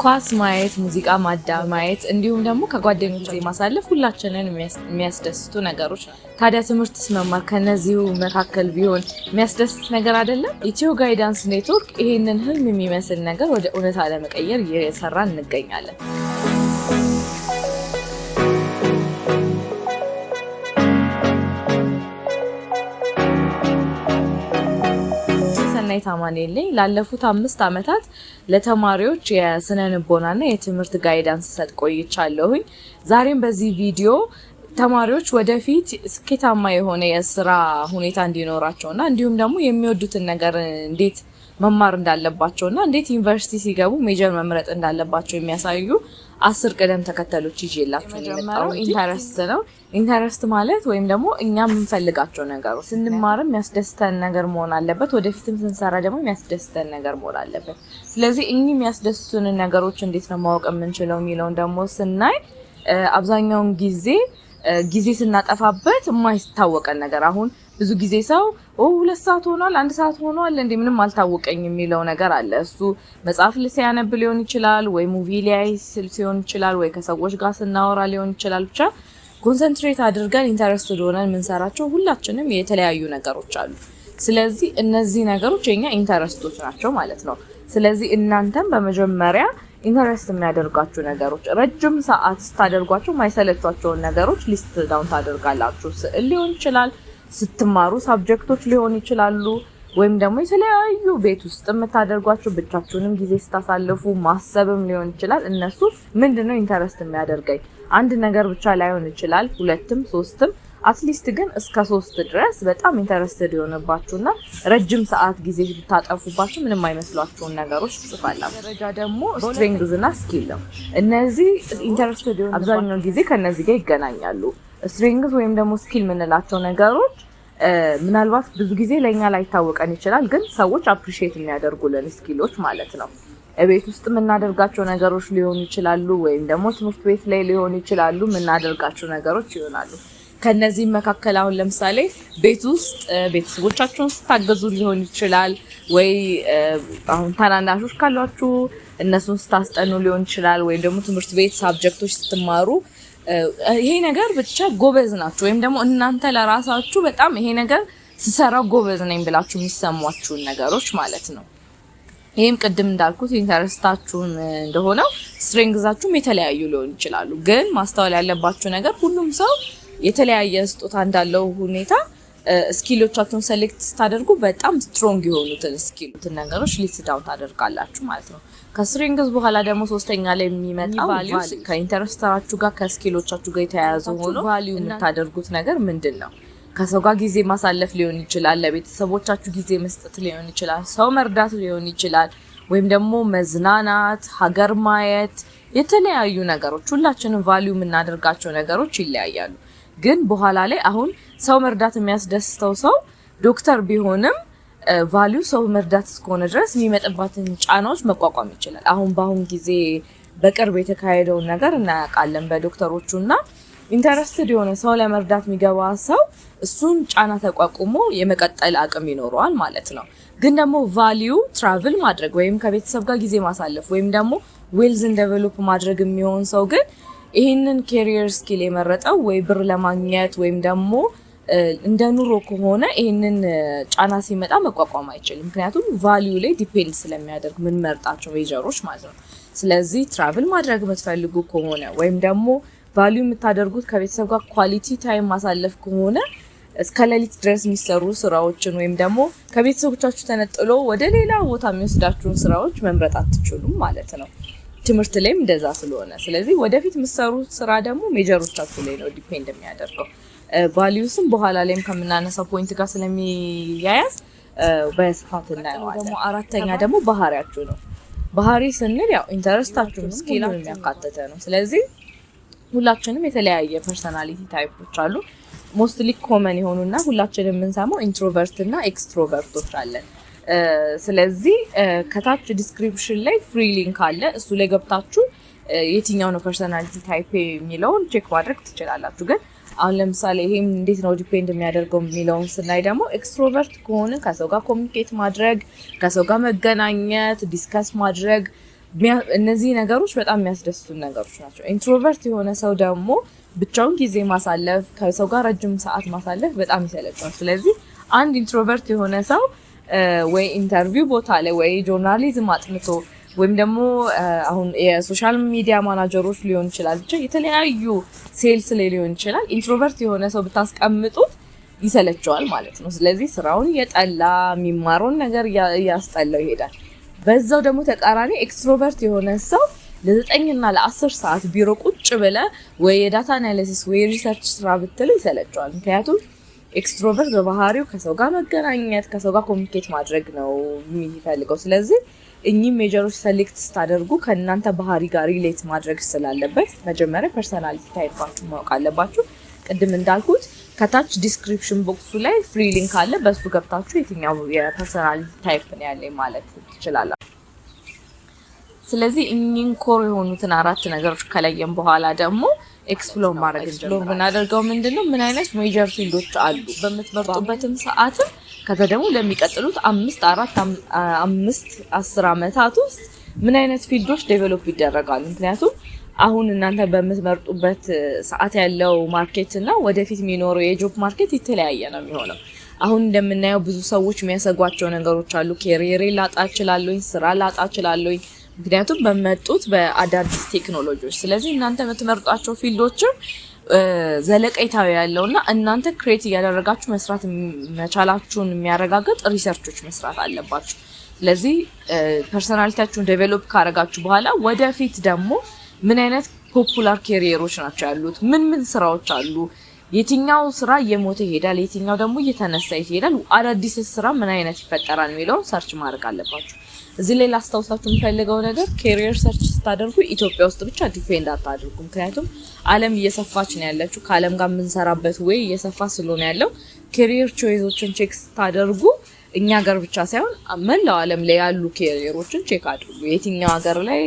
ኳስ ማየት ሙዚቃ ማዳማየት እንዲሁም ደግሞ ከጓደኞች ጋር ማሳለፍ ሁላችንን የሚያስደስቱ ነገሮች ታዲያ ትምህርትስ መማር ከነዚሁ መካከል ቢሆን የሚያስደስት ነገር አይደለም ኢትዮ ጋይዳንስ ኔትወርክ ይሄንን ህልም የሚመስል ነገር ወደ እውነታ ለመቀየር እየሰራን እንገኛለን ታማኔልኝ ላለፉት 5 አመታት ለተማሪዎች የስነ ልቦናና የትምህርት ጋይዳንስ ሰጥ ቆይቻለሁኝ ዛሬም በዚህ ቪዲዮ ተማሪዎች ወደፊት ስኬታማ የሆነ የስራ ሁኔታ እንዲኖራቸውና እንዲሁም ደግሞ የሚወዱትን ነገር እንዴት መማር እንዳለባቸውና እንዴት ዩኒቨርሲቲ ሲገቡ ሜጀር መምረጥ እንዳለባቸው የሚያሳዩ 10 ቀደም ተከተሎች ይዤላችሁ የመጣው ኢንተረስት ነው ኢንተረስት ማለት ወይም ደግሞ እኛ የምንፈልጋቸው ነገሮች ስንማርም የሚያስደስተን ነገር መሆን አለበት ወደፊትም ስንሰራ ደግሞ የሚያስደስተን ነገር መሆን አለበት ስለዚህ እኚህ የሚያስደስቱን ነገሮች እንዴት ነው ማወቅ የምንችለው የሚለውን ደግሞ ስናይ አብዛኛውን ጊዜ ስናጠፋበት የማይታወቀን ነገር አሁን ብዙ ጊዜ ሰው 2 ሰዓት ሆኗል 1 ሰዓት ሆኗል እንዴ ምንም አልታወቀኝ የሚለው ነገር አለ እሱ መጽሐፍ ሊያነብ ሊሆን ይችላል ወይ ሙቪ ሊያይ ሲሆን ይችላል ወይ ከሰዎች ጋር ስናወራ ሊሆን ይችላል ብቻ ኮንሰንትሬት አድርገን ኢንተረስትድ ሆነን ምንሰራቸው ሁላችንም የተለያዩ ነገሮች አሉ ስለዚህ እነዚህ ነገሮች የኛ ኢንተረስቶች ናቸው ማለት ነው ስለዚህ እናንተም በመጀመሪያ ኢንተረስት የሚያደርጋችሁ ነገሮች ረጅም ሰዓት ስታደርጓቸው ማይሰለቻቸው ነገሮች ሊስት ዳውን ታደርጋላችሁ ስዕል ሊሆን ይችላል ስትማሩ ሳብጀክቶች ሊሆን ይችላሉ ወይም ደግሞ የተለያዩ ቤት ውስጥ የምታደርጓቸው ብቻችሁንም ጊዜ ስታሳልፉ ማሰብም ሊሆን ይችላል እነሱ ምንድነው ኢንተረስት የሚያደርገኝ አንድ ነገር ብቻ ላይሆን ይችላል ሁለትም ሶስትም አትሊስት ግን እስከ 3 ድረስ በጣም ኢንተረስትድ የሆነባችሁና ረጅም ሰዓት ጊዜ ብታጠፉባችሁ ምንም አይመስሏችሁ ነገሮች ጽፋላችሁ ደረጃ ደግሞ ስትሪንግስ እና ስኪል ነው እነዚህ ኢንተረስትድ የሆነ አብዛኛው ጊዜ ከነዚህ ጋር ይገናኛሉ ስትሪንግስ ወይም ደግሞ ስኪል ምንላቸው ነገሮች ምናልባት ብዙ ጊዜ ለኛ ላይ ታወቀን ይችላል ግን ሰዎች አፕሪሺየት የሚያደርጉልን ስኪሎች ማለት ነው እቤት ውስጥ ምናደርጋቸው ነገሮች ሊሆኑ ይችላሉ ወይም ደግሞ ትምህርት ቤት ላይ ሊሆኑ ይችላሉ ምናደርጋቸው ነገሮች ይሆናሉ ከነዚህ መካከል አሁን ለምሳሌ ቤት ውስጥ ቤተሰቦቻችሁን ስታገዙ ሊሆን ይችላል ወይ አሁን ታናናሾች ካሏችሁ እነሱን ስታስጠኑ ሊሆን ይችላል ወይ ደግሞ ትምህርት ቤት ሳብጀክቶች ስትማሩ ይሄ ነገር ብቻ ጎበዝ ናችሁ ወይም ደግሞ እናንተ ለራሳችሁ በጣም ይሄ ነገር ስሰራው ጎበዝ ነኝ ብላችሁ የሚሰሟችሁ ነገሮች ማለት ነው ይሄም ቅድም እንዳልኩት ኢንተረስታችሁን እንደሆነው ስትሪንግዛችሁም የተለያዩ ሊሆን ይችላሉ ግን ማስተዋል ያለባችሁ ነገር ሁሉም ሰው የተለያየ ስጦታ እንዳለው ሁኔታ ስኪሎቻችሁን ሴሌክት ስታደርጉ በጣም ስትሮንግ የሆኑትን ስኪሉትን ነገሮች ሊስት ዳውን ታደርጋላችሁ ማለት ነው ከስትሪንግስ በኋላ ደግሞ ሶስተኛ ላይ የሚመጣው ቫልዩስ ከኢንተረስታችሁ ጋር ከስኪሎቻችሁ ጋር የተያያዙ ሆኖ ቫልዩ የምታደርጉት ነገር ምንድነው ከሰው ጋር ጊዜ ማሳለፍ ሊሆን ይችላል ለቤተሰቦቻችሁ ጊዜ መስጠት ሊሆን ይችላል ሰው መርዳት ሊሆን ይችላል ወይም ደግሞ መዝናናት ሀገር ማየት የተለያዩ ነገሮች ሁላችንም ቫልዩ የምናደርጋቸው ነገሮች ይለያያሉ ግን በኋላ ላይ አሁን ሰው መርዳት የሚያስደስተው ሰው ዶክተር ቢሆንም ቫልዩ ሰው መርዳት እስከሆነ ድረስ የሚመጣባትን ጫናዎች መቋቋም ይችላል አሁን ጊዜ በቅርብ የተካሄደው ነገር እናያውቃለን በዶክተሮቹና ኢንተረስትድ የሆነ ሰው ለመርዳት የሚገባ ሰው እሱን ጫና ተቋቁሞ የመቀጠል አቅም ይኖረዋል ማለት ነው ግን ደግሞ ቫልዩ ትራቭል ማድረግ ወይም ከቤተሰብ ጋር ጊዜ ማሳለፍ ወይም ደግሞ ዌልዝን ዴቨሎፕ ማድረግ የሚሆን ሰው ግን ይሄንን ካሪየር ስኪል የመረጠው ወይ ብር ለማግኘት ወይም ደግሞ እንደ ኑሮ ከሆነ ይሄንን ጫና ሲመጣ መቋቋም አይችልም ምክንያቱም ቫልዩ ላይ ዲፔንድ ስለሚያደርግ ምን መርጣቸው ሜጀሮች ማለት ነው ስለዚህ ትራቭል ማድረግ የምትፈልጉ ከሆነ ወይም ደግሞ ቫልዩ የምታደርጉት ከቤተሰብ ጋር ኳሊቲ ታይም ማሳለፍ ከሆነ እስከ ሌሊት ድረስ የሚሰሩ ስራዎችን ወይም ደግሞ ከቤተሰቦቻችሁ ተነጥሎ ወደ ሌላ ቦታ የሚወስዳችሁን ስራዎች መምረጥ አትችሉም ማለት ነው ትምህርት ላይም እንደዛ ስለሆነ ስለዚህ ወደፊት የምትሰሩት ስራ ደግሞ ሜጀሮቻችሁ ላይ ነው ዲፔንድ የሚያደርገው ቫልዩስም በኋላ ላይም ከምናነሳው ፖይንት ጋር ስለሚያያዝ በስፋት እናየዋለን ደግሞ አራተኛ ደግሞ ባህሪያችሁ ነው ባህሪ ስንል ያው ኢንተረስታችሁ ስኪላችሁ የሚያካትተ ነው ስለዚህ ሁላችንም የተለያየ ፐርሰናሊቲ ታይፖች አሉ ሞስትሊ ኮመን የሆኑና ሁላችንም የምንሰማው ኢንትሮቨርት እና ኤክስትሮቨርቶች አለን ስለዚህ ከታች ዲስክሪፕሽን ላይ ፍሪ ሊንክ አለ እሱ ላይ ገብታችሁ የትኛው ነው ፐርሰናሊቲ ታይፕ የሚለውን ቼክ ማድረግ ትችላላችሁ ግን አሁን ለምሳሌ ይሄም እንዴት ነው ዲፔንድ የሚያደርገው የሚለውን ስናይ ደግሞ ኤክስትሮቨርት ከሆነ ከሰው ጋር ኮሙኒኬት ማድረግ ከሰው ጋር መገናኘት ዲስከስ ማድረግ እነዚህ ነገሮች በጣም የሚያስደስቱ ነገሮች ናቸው። ኢንትሮቨርት የሆነ ሰው ደግሞ ብቻውን ጊዜ ማሳለፍ ከሰው ጋር ረጅም ሰዓት ማሳለፍ በጣም ይሰለቻል። ስለዚህ አንድ ኢንትሮቨርት የሆነ ሰው ወይ ኢንተርቪው ቦታ ላይ ወይ ጆርናሊዝም አጥንቶ ወይም ደግሞ አሁን የሶሻል ሚዲያ ማናጀሮች ሊሆን ይችላል ብቻ የተለያዩ ሴልስ ላይ ሊሆን ይችላል ኢንትሮቨርት የሆነ ሰው ብታስቀምጡት ይሰለቻል ማለት ነው። ስለዚህ ስራውን እየጠላ የሚማረውን ነገር እያስጠላው ይሄዳል። በዛው ደግሞ ተቃራኒ ኤክስትሮቨርት የሆነ ሰው ለ9 እና ለ10 ሰዓት ቢሮ ቁጭ ብለ ወይ የዳታ አናሊሲስ ወይ ሪሰርች ስራ ብትል ይሰለቻል። ምክንያቱም ኤክስትሮቨርት በባህሪው ከሰው ጋር መገናኘት ከሰው ጋር ኮሚኒኬት ማድረግ ነው የሚፈልገው። ስለዚህ እኚህ ሜጀሮች ሰሌክት ስታደርጉ ከእናንተ ባህሪ ጋር ሪሌት ማድረግ ስላለበት መጀመሪያ ፐርሰናሊቲ ታይፓችሁ ማወቅ አለባችሁ። ቅድም እንዳልኩት ከታች ዲስክሪፕሽን ቦክሱ ላይ ፍሪ ሊንክ አለ። በሱ ገብታችሁ የትኛው የፐርሰናሊቲ ታይፕ ነው ያለኝ ማለት ትችላላችሁ። ስለዚህ እኚህን ኮር የሆኑትን 4 ነገሮች ከለየን በኋላ ደግሞ ኤክስፕሎር ማድረግ ብናደርገው ምንድነው ምን አይነት ሜጀር ፊልዶች አሉ በምትመርጡበትም ሰዓትም ከዛ ደግሞ ለሚቀጥሉት 5 4 5 10 አመታት ውስጥ ምን አይነት ፊልዶች ዴቨሎፕ ይደረጋሉ። ምክንያቱም አሁን እናንተ በምትመርጡበት ሰዓት ያለው ማርኬት እና ወደፊት የሚኖረው የጆብ ማርኬት የተለያየ ነው የሚሆነው። አሁን እንደምናየው ብዙ ሰዎች የሚያሰጓቸው ነገሮች አሉ። ካሪየር ላጣ እችላለሁ፣ ስራ ላጣ እችላለሁ ምክንያቱም በመጡት በአዳዲስ ቴክኖሎጂዎች። ስለዚህ እናንተ የምትመርጧቸው ፊልዶችም ዘለቀይታዊ ያለውና እናንተ ክሬት እያደረጋችሁ መስራት መቻላችሁን የሚያረጋግጥ ሪሰርቾች መስራት አለባችሁ። ስለዚህ ፐርሰናሊቲያችሁን ዴቨሎፕ ካረጋችሁ በኋላ ወደፊት ደግሞ ምን አይነት ፖፑላር ካሪየሮች ናቸው ያሉት፣ ምን ስራዎች አሉ፣ የትኛው ስራ እየሞተ ይሄዳል፣ የትኛው ደግሞ እየተነሳ ይሄዳል፣ አዳዲስ ስራ ምን አይነት ይፈጠራል የሚለው ሰርች ማድረግ አለባችሁ። እዚህ ላይ ላስታውሳችሁ የምፈልገው ነገር ካሪየር ሰርች ስታደርጉ ኢትዮጵያ ውስጥ ብቻ ዲፔንድ አታድርጉ። ምክንያቱም ዓለም እየሰፋች ነው ያለችው። ከዓለም ጋር የምንሰራበት ወይ እየሰፋ ስለሆነ ያለው ካሪየር ቾይሶችን ቼክ ስታደርጉ እኛ ሀገር ብቻ ሳይሆን መላው ዓለም ላይ ያሉ ካሪየሮችን ቼክ አድርጉ። የትኛው ሀገር ላይ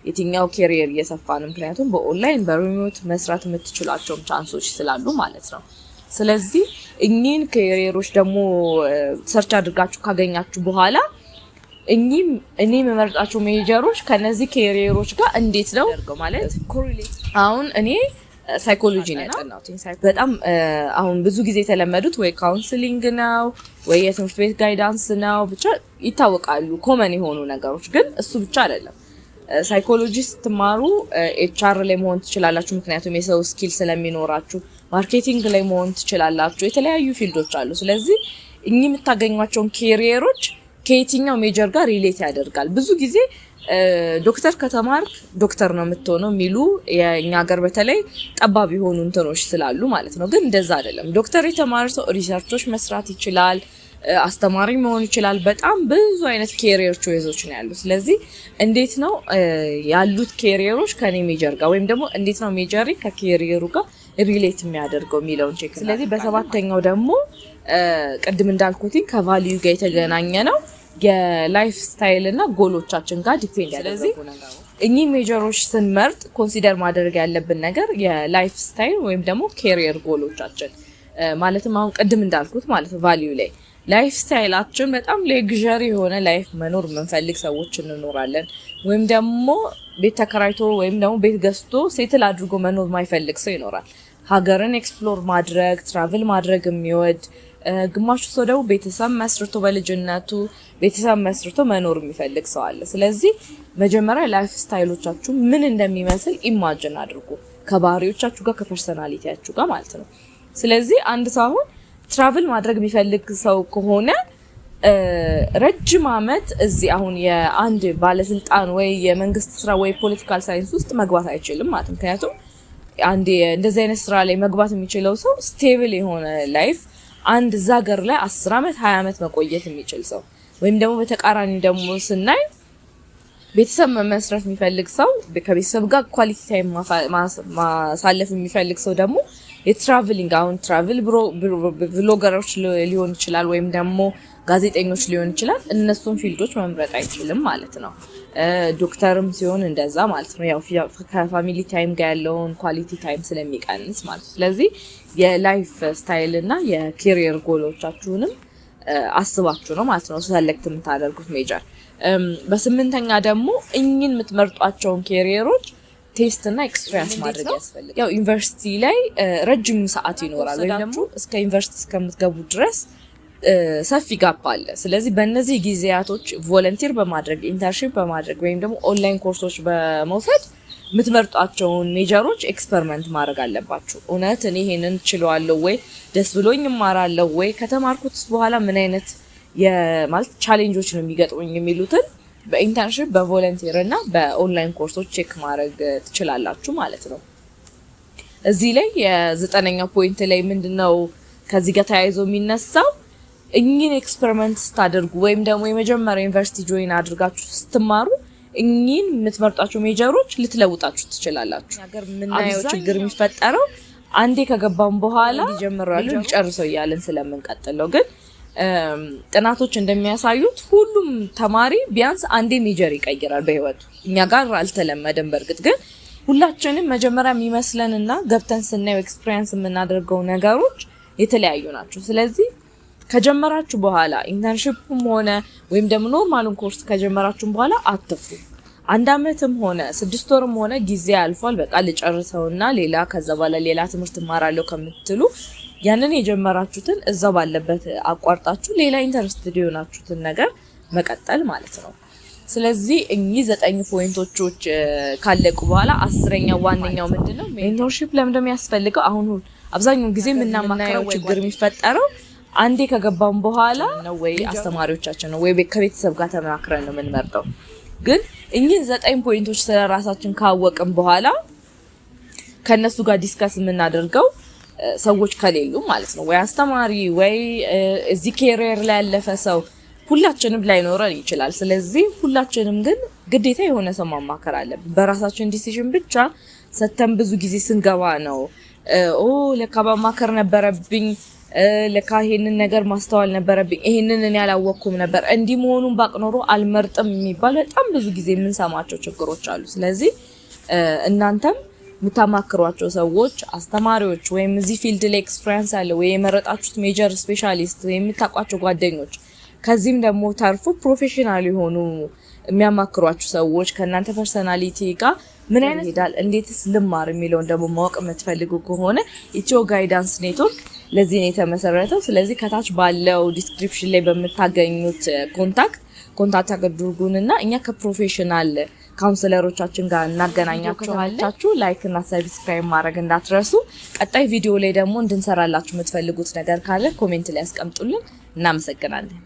የትኛው ካሪየር እየሰፋ ነው። ምክንያቱም በኦንላይን በሪሞት መስራት የምትችላቸው ቻንሶች ስላሉ ማለት ነው። ስለዚህ እኚህን ካሪየሮች ደግሞ ሰርች አድርጋችሁ ካገኛችሁ በኋላ እኔ የምመርጣቸው ሜጀሮች ከነዚህ ካሪየሮች ጋር እንዴት ነው ማለት ኮሪሌት። አሁን እኔ ሳይኮሎጂ ነው ያጠናሁት። በጣም አሁን ብዙ ጊዜ የተለመዱት ወይ ካውንስሊንግ ነው ወይ የትምህርት ቤት ጋይዳንስ ነው ብቻ ይታወቃሉ ኮመን የሆኑ ነገሮች። ግን እሱ ብቻ አይደለም። ሳይኮሎጂ ስትማሩ ኤችአር ላይ መሆን ትችላላችሁ፣ ምክንያቱም የሰው ስኪል ስለሚኖራችሁ። ማርኬቲንግ ላይ መሆን ትችላላችሁ። የተለያዩ ፊልዶች አሉ። ስለዚህ እኚህ የምታገኟቸውን ካሪየሮች ከየትኛው ሜጀር ጋር ሪሌት ያደርጋል። ብዙ ጊዜ ዶክተር ከተማርክ ዶክተር ነው የምትሆነው የሚሉ የኛ ሀገር በተለይ ጠባብ የሆኑ እንትኖች ስላሉ ማለት ነው። ግን እንደዛ አይደለም። ዶክተር የተማረ ሰው ሪሰርቾች መስራት ይችላል፣ አስተማሪ መሆን ይችላል። በጣም ብዙ አይነት ካሪየር ቾይሶች ነው ያሉት። ስለዚህ እንዴት ነው ያሉት ካሪየሮች ከኔ ሜጀር ጋር ወይም ደግሞ እንዴት ነው ሜጀሪ ከካሪየሩ ጋር ሪሌት የሚያደርገው የሚለውን ቼክ። ስለዚህ በሰባተኛው ደግሞ ቅድም እንዳልኩት ከቫልዩ ጋር የተገናኘ ነው የላይፍ ስታይል እና ጎሎቻችን ጋር ዲፔንድ ያደርጉ ነገሮች። እኚህ ሜጀሮች ስንመርጥ ኮንሲደር ማድረግ ያለብን ነገር የላይፍ ስታይል ወይም ደግሞ ካሪየር ጎሎቻችን ማለትም አሁን ቅድም እንዳልኩት ማለት ቫልዩ ላይ ላይፍ ስታይላችን በጣም ሌግዠሪ የሆነ ላይፍ መኖር የምንፈልግ ሰዎች እንኖራለን። ወይም ደግሞ ቤት ተከራይቶ ወይም ደግሞ ቤት ገዝቶ ሴትል አድርጎ መኖር የማይፈልግ ሰው ይኖራል። ሀገርን ኤክስፕሎር ማድረግ ትራቭል ማድረግ የሚወድ ግማሹ ሰው ደግሞ ቤተሰብ መስርቶ በልጅነቱ ቤተሰብ መስርቶ መኖር የሚፈልግ ሰው አለ። ስለዚህ መጀመሪያ ላይፍ ስታይሎቻችሁ ምን እንደሚመስል ኢማጂን አድርጉ ከባህሪዎቻችሁ ጋር ከፐርሰናሊቲያችሁ ጋር ማለት ነው። ስለዚህ አንድ ሰው አሁን ትራቭል ማድረግ የሚፈልግ ሰው ከሆነ ረጅም አመት እዚህ አሁን የአንድ ባለስልጣን ወይ የመንግስት ስራ ወይ ፖለቲካል ሳይንስ ውስጥ መግባት አይችልም ማለት ነው። ምክንያቱም አንድ እንደዚህ አይነት ስራ ላይ መግባት የሚችለው ሰው ስቴብል የሆነ ላይፍ አንድ ዛገር ላይ 10 አመት 20 አመት መቆየት የሚችል ሰው ወይም ደግሞ በተቃራኒ ደግሞ ስናይ ቤተሰብ መመስረት የሚፈልግ ሰው ከቤተሰብ ጋር ኳሊቲ ታይም ማሳለፍ የሚፈልግ ሰው ደግሞ የትራቭሊንግ አሁን ትራቭል ብሎገሮች ሊሆን ይችላል ወይም ደግሞ ጋዜጠኞች ሊሆን ይችላል። እነሱን ፊልዶች መምረጥ አይችልም ማለት ነው። ዶክተርም ሲሆን እንደዛ ማለት ነው። ያው ከፋሚሊ ታይም ጋር ያለውን ኳሊቲ ታይም ስለሚቀንስ ማለት ነው። ስለዚህ የላይፍ ስታይል እና የካሪየር ጎሎቻችሁንም አስባችሁ ነው ማለት ነው ሰሌክት የምታደርጉት ሜጀር። በስምንተኛ ደግሞ እኚህን የምትመርጧቸውን ኬሪየሮች ቴስት እና ኤክስፒሪየንስ ማድረግ ያስፈልጋል። ያው ዩኒቨርሲቲ ላይ ረጅም ሰዓት ይኖራል ወይ ደግሞ እስከ ዩኒቨርሲቲ እስከምትገቡ ድረስ ሰፊ ጋፕ አለ። ስለዚህ በእነዚህ ጊዜያቶች ቮለንቲር በማድረግ ኢንተርንሺፕ በማድረግ ወይም ደግሞ ኦንላይን ኮርሶች በመውሰድ የምትመርጧቸውን ሜጀሮች ኤክስፐሪመንት ማድረግ አለባችሁ። እውነት እኔ ይሄንን ችለዋለሁ ወይ ደስ ብሎኝ እማራለሁ ወይ ከተማርኩት በኋላ ምን አይነት ማለት ቻሌንጆች ነው የሚገጥሙኝ የሚሉትን በኢንተርንሺፕ በቮለንቲር እና በኦንላይን ኮርሶች ቼክ ማድረግ ትችላላችሁ ማለት ነው። እዚህ ላይ የ9ኛው ፖይንት ላይ ምንድነው ከዚህ ጋር ተያይዞ የሚነሳው እኚህን ኤክስፐሪመንት ስታደርጉ ወይም ደግሞ የመጀመሪያ ዩኒቨርሲቲ ጆይን አድርጋችሁ ስትማሩ እኚህን የምትመርጧቸው ሜጀሮች ልትለውጣችሁ ትችላላችሁ። ነገር ምናየው ችግር የሚፈጠረው አንዴ ከገባን በኋላ ይጀምራሉ ሊጨርሰው እያልን ስለምንቀጥለው ግን ጥናቶች እንደሚያሳዩት ሁሉም ተማሪ ቢያንስ አንዴ ሜጀር ይቀይራል በህይወቱ። እኛ ጋር አልተለመደም በርግጥ ግን ሁላችንም መጀመሪያ የሚመስለንና ገብተን ስናየው ኤክስፒሪየንስ የምናደርገው ነገሮች የተለያዩ ናቸው። ስለዚህ ከጀመራችሁ በኋላ ኢንተርንሺፕም ሆነ ወይም ደግሞ ኖርማሉን ኮርስ ከጀመራችሁ በኋላ አትፍሩ። 1 አመትም ሆነ 6 ወርም ሆነ ጊዜ አልፏል በቃ ልጨርሰውና ሌላ ከዛ በኋላ ሌላ ትምህርት ማራለው ከምትሉ ያንን የጀመራችሁትን እዛው ባለበት አቋርጣችሁ ሌላ ኢንተረስትድ የሆናችሁትን ነገር መቀጠል ማለት ነው። ስለዚህ እኚህ 9 ፖይንቶች ካለቁ በኋላ 10ኛው ዋነኛው ምንድነው ሜንቶርሺፕ ለምን እንደሚያስፈልገው አሁን አብዛኛው ጊዜ የምናማክረው ችግር የሚፈጠረው አንዴ ከገባን በኋላ ነው ወይ አስተማሪዎቻችን ነው ወይ ከቤተሰብ ጋር ተማክረን ነው የምንመርጠው። ግን እኚህ 9 ፖይንቶች ስለራሳችን ካወቅን በኋላ ከነሱ ጋር ዲስከስ የምናደርገው ሰዎች ከሌሉ ማለት ነው ወይ አስተማሪ ወይ እዚህ ኬሪየር ላይ ያለፈ ሰው ሁላችንም ላይኖረን ይችላል። ስለዚህ ሁላችንም ግን ግዴታ የሆነ ሰው ማማከር አለብን። በራሳችን ዲሲዥን ብቻ ሰተን ብዙ ጊዜ ስንገባ ነው ለካ ማማከር ነበረብኝ ለካ ይሄንን ነገር ማስተዋል ነበረብኝ ይሄንን እኔ ያላወቅኩም ነበር እንዲህ መሆኑን ባቅኖሮ አልመርጥም የሚባል በጣም ብዙ ጊዜ የምንሰማቸው ችግሮች አሉ። ስለዚህ እናንተም የምታማክሯቸው ሰዎች አስተማሪዎች ወይም እዚህ ፊልድ ላይ ኤክስፒሪየንስ አለ ወይ የመረጣችሁት ሜጀር ስፔሻሊስት ወይ የምታውቋቸው ጓደኞች ከዚህም ደግሞ ተርፎ ፕሮፌሽናል የሆኑ የሚያማክሯችሁ ሰዎች ከናንተ ፐርሰናሊቲ ጋር ምን አይነት ይዳል እንዴትስ ልማር የሚለውን ደግሞ ማወቅ የምትፈልጉ ከሆነ ኢትዮ ጋይዳንስ ኔትወርክ ለዚህ ነው የተመሰረተው። ስለዚህ ከታች ባለው ዲስክሪፕሽን ላይ በመታገኙት ኮንታክት አድርጉንና እኛ ከፕሮፌሽናል ካውንሰለሮቻችን ጋር እናገናኛችኋለን። ላይክ እና ሰብስክራይብ ማድረግ እንዳትረሱ። ቀጣይ ቪዲዮ ላይ ደግሞ እንድንሰራላችሁ የምትፈልጉት ነገር ካለ ኮሜንት ላይ አስቀምጡልን። እናመሰግናለን።